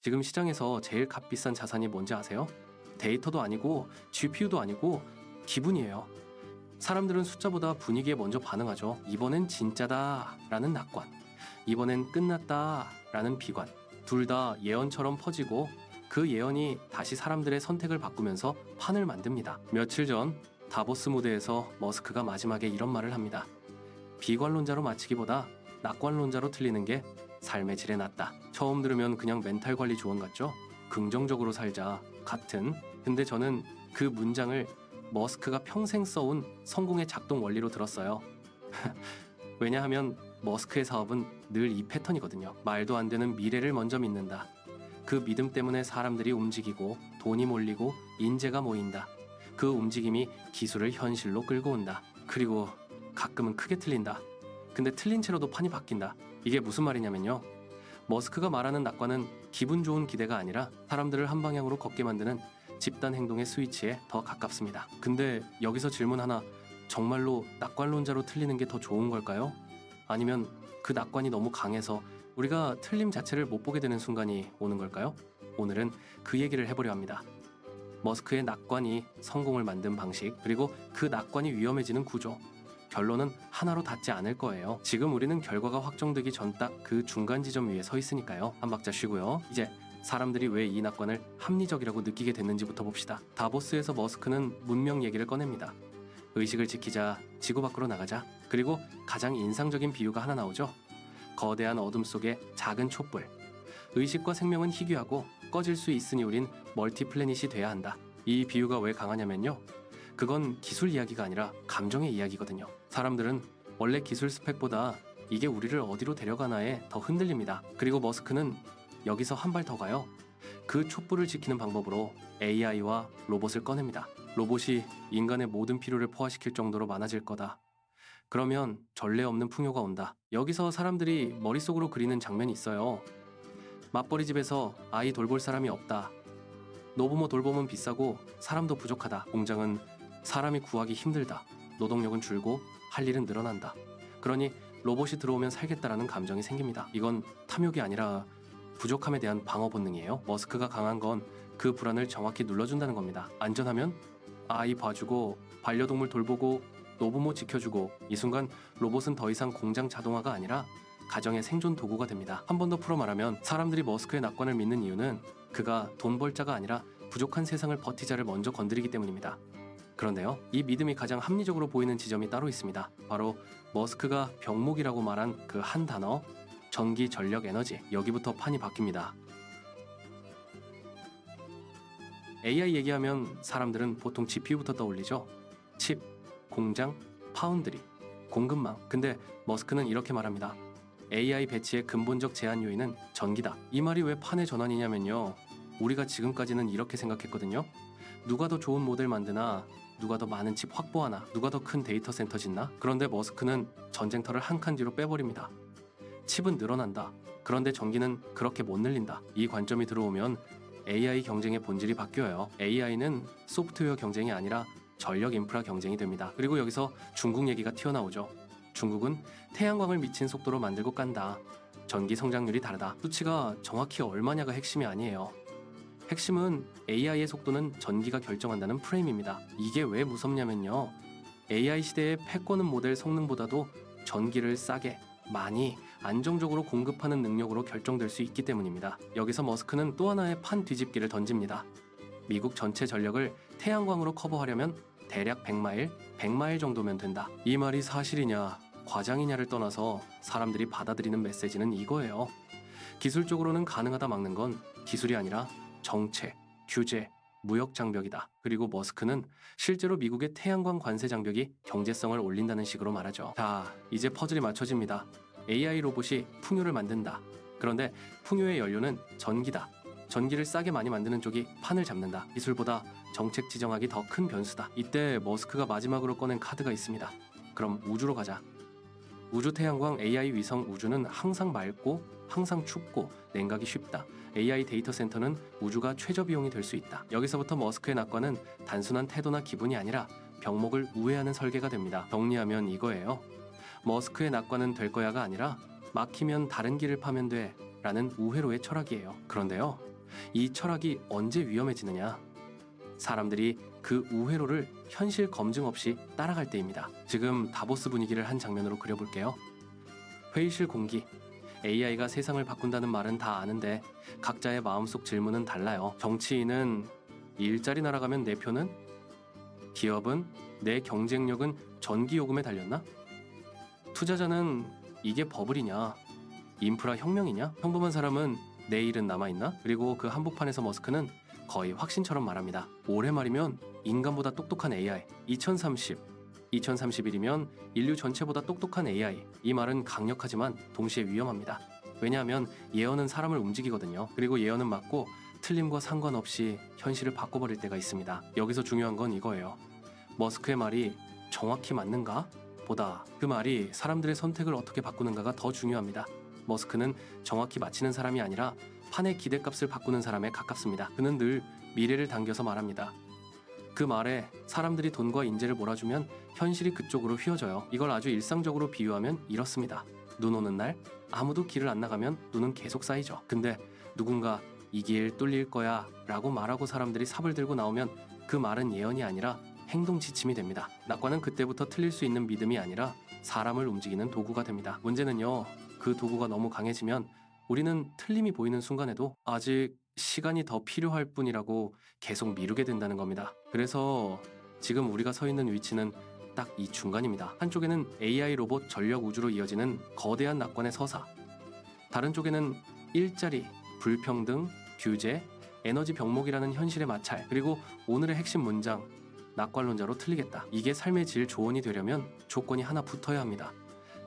지금 시장에서 제일 값비싼 자산이 뭔지 아세요? 데이터도 아니고 GPU도 아니고 기분이에요. 사람들은 숫자보다 분위기에 먼저 반응하죠. 이번엔 진짜다 라는 낙관, 이번엔 끝났다 라는 비관. 둘 다 예언처럼 퍼지고 그 예언이 다시 사람들의 선택을 바꾸면서 판을 만듭니다. 며칠 전 다보스 무대에서 머스크가 마지막에 이런 말을 합니다. 비관론자로 마치기보다 낙관론자로 틀리는 게 삶의 질에 낫다. 처음 들으면 그냥 멘탈 관리 조언 같죠? 긍정적으로 살자 같은. 근데 저는 그 문장을 머스크가 평생 써온 성공의 작동 원리로 들었어요. 왜냐하면 머스크의 사업은 늘 이 패턴이거든요. 말도 안 되는 미래를 먼저 믿는다. 그 믿음 때문에 사람들이 움직이고 돈이 몰리고 인재가 모인다. 그 움직임이 기술을 현실로 끌고 온다. 그리고 가끔은 크게 틀린다. 근데 틀린 채로도 판이 바뀐다. 이게 무슨 말이냐면요. 머스크가 말하는 낙관은 기분 좋은 기대가 아니라 사람들을 한 방향으로 걷게 만드는 집단 행동의 스위치에 더 가깝습니다. 근데 여기서 질문 하나. 정말로 낙관론자로 틀리는 게 더 좋은 걸까요? 아니면 그 낙관이 너무 강해서 우리가 틀림 자체를 못 보게 되는 순간이 오는 걸까요? 오늘은 그 얘기를 해보려 합니다. 머스크의 낙관이 성공을 만든 방식, 그리고 그 낙관이 위험해지는 구조. 결론은 하나로 닿지 않을 거예요. 지금 우리는 결과가 확정되기 전 딱 그 중간 지점 위에 서 있으니까요. 한 박자 쉬고요. 이제 사람들이 왜 이 낙관을 합리적이라고 느끼게 됐는지부터 봅시다. 다보스에서 머스크는 문명 얘기를 꺼냅니다. 의식을 지키자, 지구 밖으로 나가자. 그리고 가장 인상적인 비유가 하나 나오죠. 거대한 어둠 속에 작은 촛불. 의식과 생명은 희귀하고 꺼질 수 있으니 우린 멀티플래닛이 돼야 한다. 이 비유가 왜 강하냐면요. 그건 기술 이야기가 아니라 감정의 이야기거든요. 사람들은 원래 기술 스펙보다 이게 우리를 어디로 데려가나에 더 흔들립니다. 그리고 머스크는 여기서 한 발 더 가요. 그 촛불을 지키는 방법으로 AI와 로봇을 꺼냅니다. 로봇이 인간의 모든 필요를 포화시킬 정도로 많아질 거다. 그러면 전례 없는 풍요가 온다. 여기서 사람들이 머릿속으로 그리는 장면이 있어요. 맞벌이 집에서 아이 돌볼 사람이 없다. 노부모 돌봄은 비싸고 사람도 부족하다. 공장은 사람이 구하기 힘들다. 노동력은 줄고 할 일은 늘어난다. 그러니 로봇이 들어오면 살겠다라는 감정이 생깁니다. 이건 탐욕이 아니라 부족함에 대한 방어 본능이에요. 머스크가 강한 건 그 불안을 정확히 눌러준다는 겁니다. 안전하면 아이 봐주고 반려동물 돌보고 노부모 지켜주고, 이 순간 로봇은 더 이상 공장 자동화가 아니라 가정의 생존 도구가 됩니다. 한 번 더 풀어 말하면 사람들이 머스크의 낙관을 믿는 이유는 그가 돈 벌자가 아니라 부족한 세상을 버티자를 먼저 건드리기 때문입니다. 그런데요, 이 믿음이 가장 합리적으로 보이는 지점이 따로 있습니다. 바로 머스크가 병목이라고 말한 그 한 단어, 전기, 전력, 에너지. 여기부터 판이 바뀝니다. AI 얘기하면 사람들은 보통 GPU부터 떠올리죠. 칩, 공장, 파운드리, 공급망. 근데 머스크는 이렇게 말합니다. AI 배치의 근본적 제한 요인은 전기다. 이 말이 왜 판의 전환이냐면요. 우리가 지금까지는 이렇게 생각했거든요. 누가 더 좋은 모델 만드나, 누가 더 많은 칩 확보하나, 누가 더 큰 데이터 센터 짓나. 그런데 머스크는 전쟁터를 한 칸 뒤로 빼버립니다. 칩은 늘어난다. 그런데 전기는 그렇게 못 늘린다. 이 관점이 들어오면 AI 경쟁의 본질이 바뀌어요. AI는 소프트웨어 경쟁이 아니라 전력 인프라 경쟁이 됩니다. 그리고 여기서 중국 얘기가 튀어나오죠. 중국은 태양광을 미친 속도로 만들고 깐다. 전기 성장률이 다르다. 수치가 정확히 얼마냐가 핵심이 아니에요. 핵심은 AI의 속도는 전기가 결정한다는 프레임입니다. 이게 왜 무섭냐면요. AI 시대의 패권은 모델 성능보다도 전기를 싸게, 많이, 안정적으로 공급하는 능력으로 결정될 수 있기 때문입니다. 여기서 머스크는 또 하나의 판 뒤집기를 던집니다. 미국 전체 전력을 태양광으로 커버하려면 대략 100마일 정도면 된다. 이 말이 사실이냐, 과장이냐를 떠나서 사람들이 받아들이는 메시지는 이거예요. 기술적으로는 가능하다 막는 건 기술이 아니라 정책, 규제, 무역 장벽이다. 그리고 머스크는 실제로 미국의 태양광 관세 장벽이 경제성을 올린다는 식으로 말하죠. 자, 이제 퍼즐이 맞춰집니다. AI 로봇이 풍요를 만든다. 그런데 풍요의 연료는 전기다. 전기를 싸게 많이 만드는 쪽이 판을 잡는다. 기술보다 정책 지정학이 더 큰 변수다. 이때 머스크가 마지막으로 꺼낸 카드가 있습니다. 그럼 우주로 가자. 우주 태양광 AI 위성 우주는 항상 맑고 항상 춥고 냉각이 쉽다. AI 데이터 센터는 우주가 최저 비용이 될 수 있다. 여기서부터 머스크의 낙관은 단순한 태도나 기분이 아니라 병목을 우회하는 설계가 됩니다. 정리하면 이거예요. 머스크의 낙관은 될 거야가 아니라 막히면 다른 길을 파면 돼 라는 우회로의 철학이에요. 그런데요, 이 철학이 언제 위험해지느냐? 사람들이 그 우회로를 현실 검증 없이 따라갈 때입니다. 지금 다보스 분위기를 한 장면으로 그려볼게요. 회의실 공기. AI가 세상을 바꾼다는 말은 다 아는데 각자의 마음속 질문은 달라요. 정치인은 일자리 날아가면 내 표는? 기업은 내 경쟁력은 전기요금에 달렸나? 투자자는 이게 버블이냐? 인프라 혁명이냐? 평범한 사람은 내일은 남아있나? 그리고 그 한복판에서 머스크는 거의 확신처럼 말합니다. 올해 말이면 인간보다 똑똑한 AI, 2031이면 인류 전체보다 똑똑한 AI. 이 말은 강력하지만 동시에 위험합니다. 왜냐하면 예언은 사람을 움직이거든요. 그리고 예언은 맞고 틀림과 상관없이 현실을 바꿔버릴 때가 있습니다. 여기서 중요한 건 이거예요. 머스크의 말이 정확히 맞는가? 보다 그 말이 사람들의 선택을 어떻게 바꾸는가가 더 중요합니다. 머스크는 정확히 맞히는 사람이 아니라 판의 기대값을 바꾸는 사람에 가깝습니다. 그는 늘 미래를 당겨서 말합니다. 그 말에 사람들이 돈과 인재를 몰아주면 현실이 그쪽으로 휘어져요. 이걸 아주 일상적으로 비유하면 이렇습니다. 눈 오는 날 아무도 길을 안 나가면 눈은 계속 쌓이죠. 근데 누군가 이 길 뚫릴 거야 라고 말하고 사람들이 삽을 들고 나오면 그 말은 예언이 아니라 행동 지침이 됩니다. 낙관은 그때부터 틀릴 수 있는 믿음이 아니라 사람을 움직이는 도구가 됩니다. 문제는요, 그 도구가 너무 강해지면 우리는 틀림이 보이는 순간에도 아직 시간이 더 필요할 뿐이라고 계속 미루게 된다는 겁니다. 그래서 지금 우리가 서 있는 위치는 딱 이 중간입니다. 한쪽에는 AI 로봇 전력 우주로 이어지는 거대한 낙관의 서사, 다른 쪽에는 일자리, 불평등, 규제, 에너지 병목이라는 현실의 마찰, 그리고 오늘의 핵심 문장, 낙관론자로 틀리겠다. 이게 삶의 질 조언이 되려면 조건이 하나 붙어야 합니다.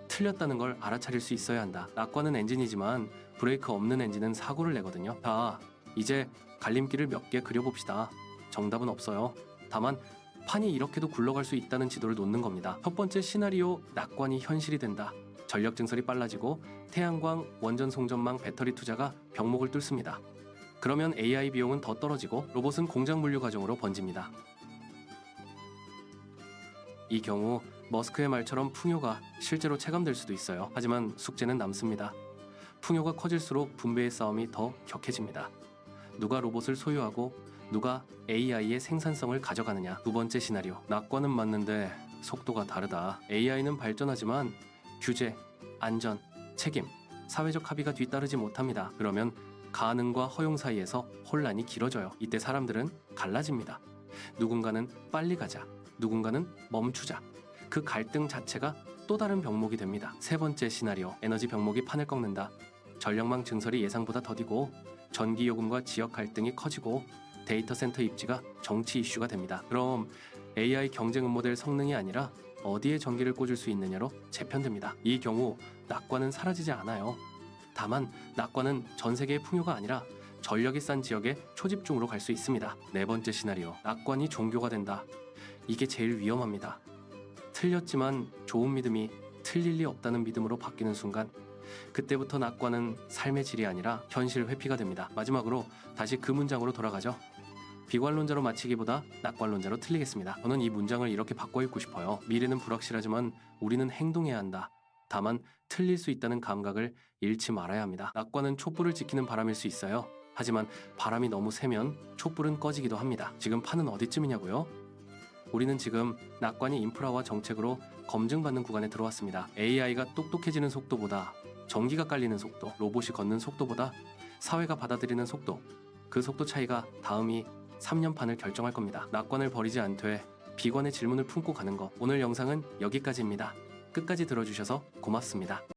틀렸다는 걸 알아차릴 수 있어야 한다. 낙관은 엔진이지만 브레이크 없는 엔진은 사고를 내거든요. 자, 이제 갈림길을 몇 개 그려봅시다. 정답은 없어요. 다만 판이 이렇게도 굴러갈 수 있다는 지도를 놓는 겁니다. 첫 번째 시나리오, 낙관이 현실이 된다. 전력 증설이 빨라지고 태양광, 원전 송전망, 배터리 투자가 병목을 뚫습니다. 그러면 AI 비용은 더 떨어지고 로봇은 공장 물류 과정으로 번집니다. 이 경우 머스크의 말처럼 풍요가 실제로 체감될 수도 있어요. 하지만 숙제는 남습니다. 풍요가 커질수록 분배의 싸움이 더 격해집니다. 누가 로봇을 소유하고 누가 AI의 생산성을 가져가느냐. 두 번째 시나리오, 낙관은 맞는데 속도가 다르다. AI는 발전하지만 규제, 안전, 책임, 사회적 합의가 뒤따르지 못합니다. 그러면 가능과 허용 사이에서 혼란이 길어져요. 이때 사람들은 갈라집니다. 누군가는 빨리 가자, 누군가는 멈추자. 그 갈등 자체가 또 다른 병목이 됩니다. 세 번째 시나리오, 에너지 병목이 판을 꺾는다. 전력망 증설이 예상보다 더디고 전기요금과 지역 갈등이 커지고 데이터 센터 입지가 정치 이슈가 됩니다. 그럼 AI 경쟁 모델 성능이 아니라 어디에 전기를 꽂을 수 있느냐로 재편됩니다. 이 경우 낙관은 사라지지 않아요. 다만 낙관은 전 세계의 풍요가 아니라 전력이 싼 지역에 초집중으로 갈 수 있습니다. 네 번째 시나리오, 낙관이 종교가 된다. 이게 제일 위험합니다. 틀렸지만 좋은 믿음이 틀릴 리 없다는 믿음으로 바뀌는 순간, 그때부터 낙관은 삶의 질이 아니라 현실 회피가 됩니다. 마지막으로 다시 그 문장으로 돌아가죠. 비관론자로 마치기보다 낙관론자로 틀리겠습니다. 저는 이 문장을 이렇게 바꿔 읽고 싶어요. 미래는 불확실하지만 우리는 행동해야 한다. 다만 틀릴 수 있다는 감각을 잃지 말아야 합니다. 낙관은 촛불을 지키는 바람일 수 있어요. 하지만 바람이 너무 세면 촛불은 꺼지기도 합니다. 지금 판은 어디쯤이냐고요? 우리는 지금 낙관이 인프라와 정책으로 검증받는 구간에 들어왔습니다. AI가 똑똑해지는 속도보다 전기가 깔리는 속도, 로봇이 걷는 속도보다 사회가 받아들이는 속도, 그 속도 차이가 다음이 3년판을 결정할 겁니다. 낙관을 버리지 않되 비관의 질문을 품고 가는 것. 오늘 영상은 여기까지입니다. 끝까지 들어주셔서 고맙습니다.